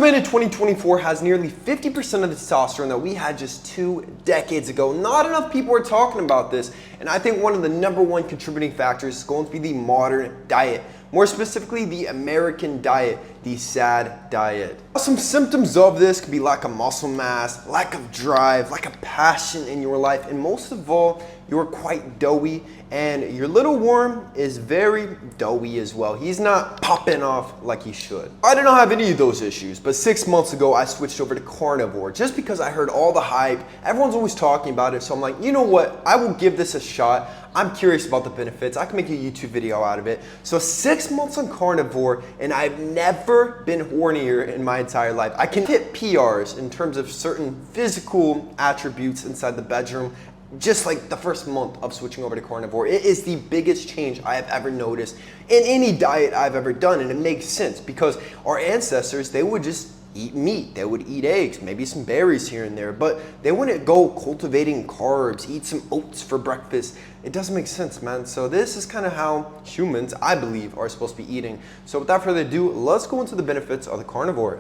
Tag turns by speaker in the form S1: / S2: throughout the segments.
S1: man in 2024 has nearly 50% of the testosterone that we had just 2 decades ago. Not enough people are talking about this, and I think one of the #1 contributing factors is going to be the modern diet. More specifically, the American diet, the SAD diet. Some symptoms of this could be lack of muscle mass, lack of drive, lack of passion in your life, and most of all, you're quite doughy, and your little worm is very doughy as well. He's not popping off like he should. I don't have any of those issues, but 6 months ago, I switched over to carnivore just because I heard all the hype. Everyone's always talking about it, so I'm like, you know what? I will give this a shot. I'm curious about the benefits. I can make a YouTube video out of it. So 6 months on carnivore, and I've never been hornier in my entire life. I can hit PRs in terms of certain physical attributes inside the bedroom, just like the first month of switching over to carnivore. It is the biggest change I have ever noticed in any diet I've ever done, and it makes sense because our ancestors, they would just eat meat, they would eat eggs, maybe some berries here and there, but they wouldn't go cultivating carbs, eat some oats for breakfast. It doesn't make sense, man. So this is kind of how humans, I believe, are supposed to be eating. So without further ado, let's go into the benefits of the carnivore.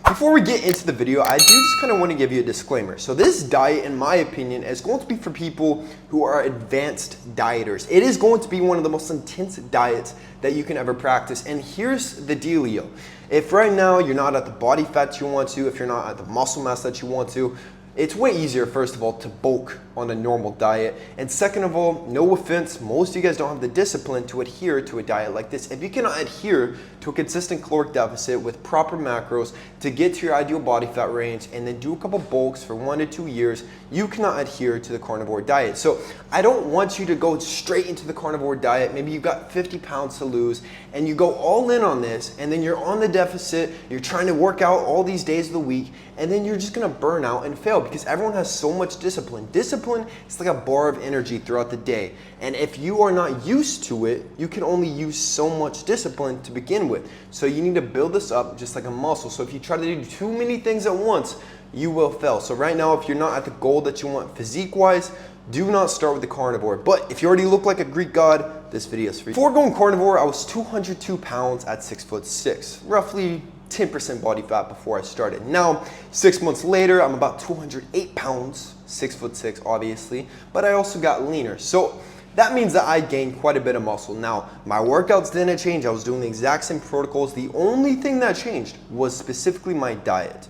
S1: Before we get into the video, I do just kind of want to give you a disclaimer. So this diet, in my opinion, is going to be for people who are advanced dieters. It is going to be one of the most intense diets that you can ever practice. And here's the dealio. If right now you're not at the body fat you want to, if you're not at the muscle mass that you want to, it's way easier, first of all, to bulk on a normal diet. And second of all, no offense, most of you guys don't have the discipline to adhere to a diet like this. If you cannot adhere to a consistent caloric deficit with proper macros to get to your ideal body fat range and then do a couple bulks for 1 to 2 years, you cannot adhere to the carnivore diet. So I don't want you to go straight into the carnivore diet. Maybe you've got 50 pounds to lose and you go all in on this, and then you're on the deficit, you're trying to work out all these days of the week, and then you're just gonna burn out and fail because everyone has so much discipline. Discipline is like a bar of energy throughout the day. And if you are not used to it, you can only use so much discipline to begin with. So you need to build this up just like a muscle. So if you try to do too many things at once, you will fail. So right now, if you're not at the goal that you want physique-wise, do not start with the carnivore. But if you already look like a Greek god, this video is for you. Before going carnivore, I was 202 pounds at 6'6", roughly 10% body fat before I started. Now, 6 months later, I'm about 208 pounds, 6'6", obviously, but I also got leaner. So that means that I gained quite a bit of muscle. Now, my workouts didn't change. I was doing the exact same protocols. The only thing that changed was specifically my diet.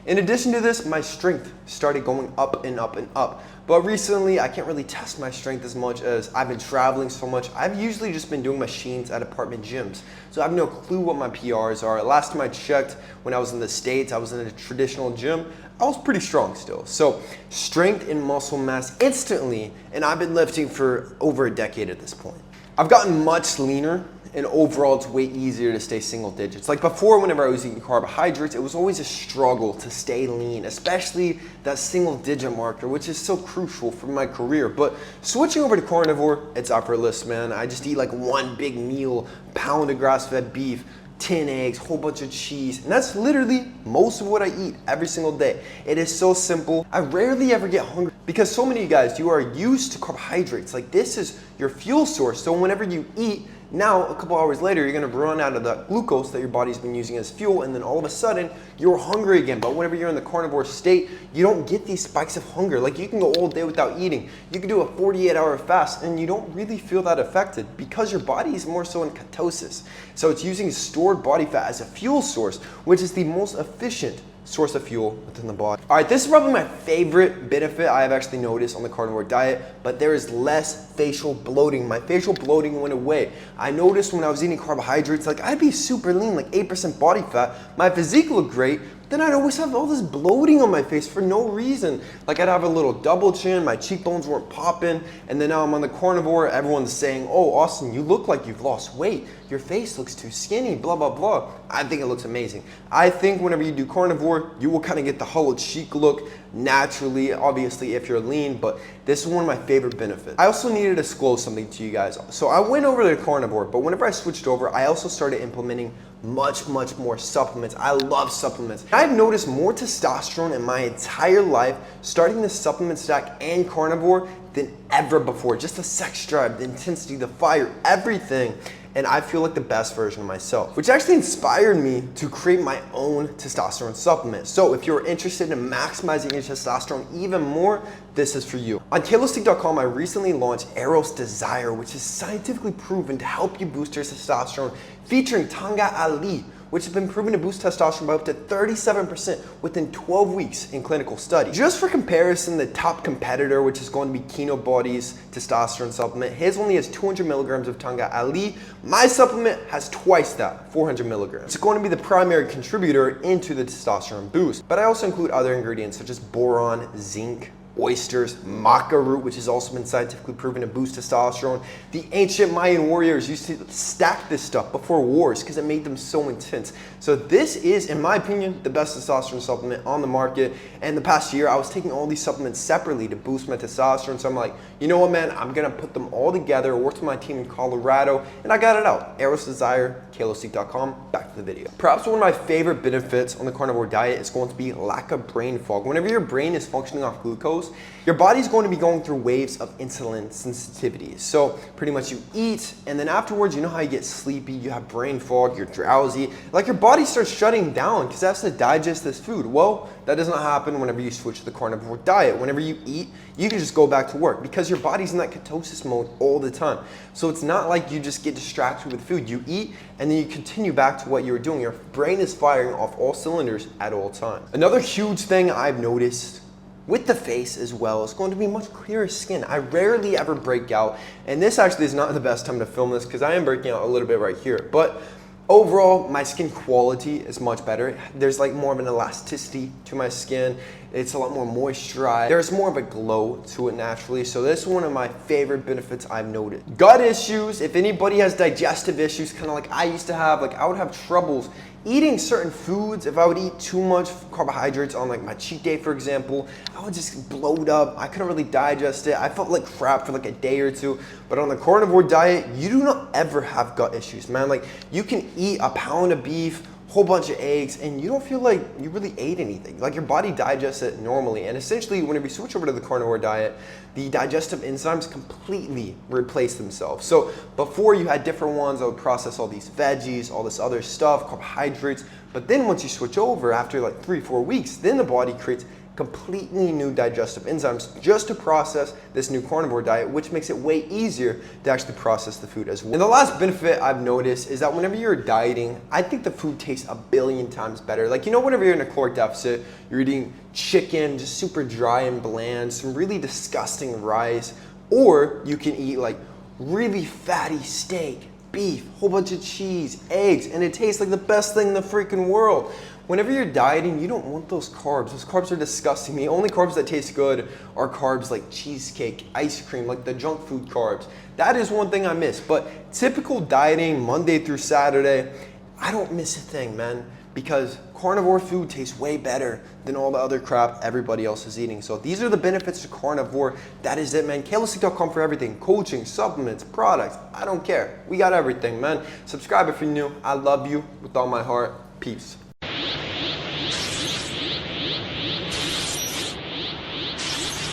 S1: In addition to this, my strength started going up and up and up. But recently, I can't really test my strength as much as I've been traveling so much. I've usually just been doing machines at apartment gyms. So I have no clue what my PRs are. Last time I checked, when I was in the States, I was in a traditional gym. I was pretty strong still. So strength and muscle mass instantly, and I've been lifting for over a decade at this point. I've gotten much leaner, and overall it's way easier to stay single digits. Like before, whenever I was eating carbohydrates, it was always a struggle to stay lean, especially that single digit marker, which is so crucial for my career. But switching over to carnivore, it's effortless, man. I just eat like one big meal, pound of grass-fed beef, 10 eggs, whole bunch of cheese, and that's literally most of what I eat every single day. It is so simple. I rarely ever get hungry because so many of you guys, you are used to carbohydrates. Like this is your fuel source. So whenever you eat, now, a couple hours later, you're gonna run out of the glucose that your body's been using as fuel, and then all of a sudden, you're hungry again. But whenever you're in the carnivore state, you don't get these spikes of hunger. Like you can go all day without eating. You can do a 48-hour fast, and you don't really feel that affected because your body is more so in ketosis. So it's using stored body fat as a fuel source, which is the most efficient source of fuel within the body. All right, this is probably my favorite benefit I have actually noticed on the carnivore diet, but there is less facial bloating. My facial bloating went away. I noticed when I was eating carbohydrates, like I'd be super lean, like 8% body fat. My physique looked great, then I'd always have all this bloating on my face for no reason. Like I'd have a little double chin, my cheekbones weren't popping, and then now I'm on the carnivore, everyone's saying, oh, Austin, you look like you've lost weight. Your face looks too skinny, blah, blah, blah. I think it looks amazing. I think whenever you do carnivore, you will kind of get the hollowed cheek look naturally, obviously if you're lean, but this is one of my favorite benefits. I also needed to disclose something to you guys. So I went over to carnivore, but whenever I switched over, I also started implementing much more supplements. I love supplements. I've noticed more testosterone in my entire life starting the supplement stack and carnivore than ever before. Just the sex drive, the intensity, the fire, everything. and I feel like the best version of myself, which actually inspired me to create my own testosterone supplement. So if you're interested in maximizing your testosterone even more, this is for you. On kalosique.com, I recently launched Eros Desire, which is scientifically proven to help you boost your testosterone, featuring Tanga Ali, which has been proven to boost testosterone by up to 37% within 12 weeks in clinical studies. Just for comparison, the top competitor, which is going to be Kino Body's testosterone supplement, his only has 200 milligrams of Tanga Ali. My supplement has twice that, 400 milligrams. It's going to be the primary contributor into the testosterone boost, but I also include other ingredients such as boron, zinc, oysters, maca root, which has also been scientifically proven to boost testosterone. The ancient Mayan warriors used to stack this stuff before wars because it made them so intense. So this is, in my opinion, the best testosterone supplement on the market. And the past year, I was taking all these supplements separately to boost my testosterone. So I'm like, you know what, man, I'm gonna put them all together, worked with my team in Colorado, and I got it out. Eros Desire, kalosique.com. Back to the video. Perhaps one of my favorite benefits on the carnivore diet is going to be lack of brain fog. Whenever your brain is functioning off glucose, your body's going to be going through waves of insulin sensitivity. So pretty much you eat, and then afterwards, you know how you get sleepy, you have brain fog, you're drowsy, like your body starts shutting down because it has to digest this food. Well, that does not happen whenever you switch to the carnivore diet. Whenever you eat, you can just go back to work because your body's in that ketosis mode all the time. So it's not like you just get distracted with food. You eat, and then you continue back to what you were doing. Your brain is firing off all cylinders at all times. Another huge thing I've noticed with the face as well, it's going to be much clearer skin. I rarely ever break out, and this actually is not the best time to film this because I am breaking out a little bit right here, but overall, my skin quality is much better. There's like more of an elasticity to my skin. It's a lot more moisturized. There's more of a glow to it naturally. So this is one of my favorite benefits I've noted. Gut issues, if anybody has digestive issues, kind of like I used to have, like I would have troubles eating certain foods. If I would eat too much carbohydrates on like my cheat day, for example, I would just bloat up. I couldn't really digest it. I felt like crap for like a day or two. But on the carnivore diet, you do not ever have gut issues, man. Like you can eat a pound of beef, whole bunch of eggs, and you don't feel like you really ate anything. Like your body digests it normally. And essentially, whenever you switch over to the carnivore diet, the digestive enzymes completely replace themselves. So before you had different ones that would process all these veggies, all this other stuff, carbohydrates. But then once you switch over after like 3-4 weeks, then the body creates completely new digestive enzymes just to process this new carnivore diet, which makes it way easier to actually process the food as well. And the last benefit I've noticed is that whenever you're dieting, I think the food tastes a billion times better. Like, you know, whenever you're in a caloric deficit, you're eating chicken, just super dry and bland, some really disgusting rice, or you can eat like really fatty steak, beef, whole bunch of cheese, eggs, and it tastes like the best thing in the freaking world. Whenever you're dieting, you don't want those carbs. Those carbs are disgusting. The only carbs that taste good are carbs like cheesecake, ice cream, like the junk food carbs. That is one thing I miss. But typical dieting, Monday through Saturday, I don't miss a thing, man, because carnivore food tastes way better than all the other crap everybody else is eating. So these are the benefits to carnivore. That is it, man. kalosique.com for everything. Coaching, supplements, products. I don't care. We got everything, man. Subscribe if you're new. I love you with all my heart. Peace.